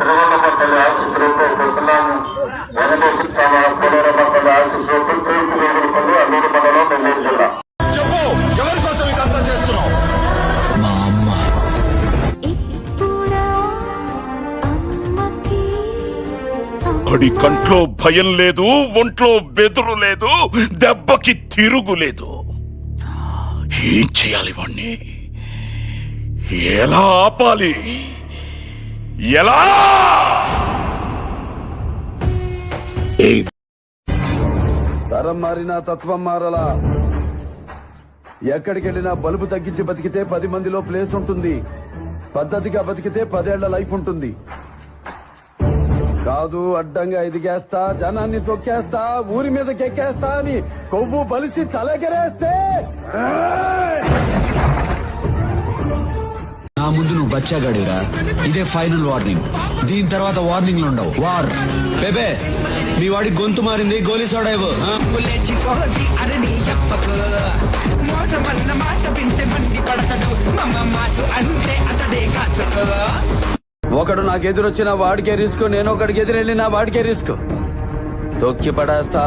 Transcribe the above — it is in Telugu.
తిరువన్నపల్లి ఆశీస్సులతో కొత్తలాము వనదేశించాము కోడేరమ్మపల్లి ఆశీస్సులతో తూర్పు వేగులపల్లి అల్లూరు మండలం నెల్లూరు జిల్లా. చెప్పు, ఎవరి కోసం ఇదంతా చేస్తున్నావు? మా అమ్మ. అడి కంట్లో భయం లేదు, ఒంట్లో బెదురు లేదు, దెబ్బకి తిరుగులేదు. ఏం చేయాలి వాణ్ణి? ఎలా ఆపాలి? ఎలా? తరం మారినా తత్వం మారలా. ఎక్కడికి వెళ్ళినా బలుపు తగ్గించి బతికితే 10 మందిలో ప్లేస్ ఉంటుంది. పద్ధతిగా బతికితే 10 ఏళ్ల లైఫ్ ఉంటుంది. కాదు అడ్డంగా ఎదిగేస్తా, జనాన్ని తొక్కేస్తా, ఊరి మీదకి ఎక్కేస్తా అని కొవ్వు బలిసి తలెగరేస్తే నా ముందు నువ్వు బచ్చాగాడిరా. ఇదే ఫైనల్ వార్నింగ్. దీని తర్వాత వార్నింగ్లు ఉండవు. వార్ బేబే, మీ వాడి గొంతు మారింది, గోలీ సోడా ఇవ్వు. ఒకడు నాకు ఎదురొచ్చిన వాడికే రిస్క్, నేను ఒకడికి ఎదురెళ్ళిన వాడికే రిస్క్. తొక్కి పడేస్తా.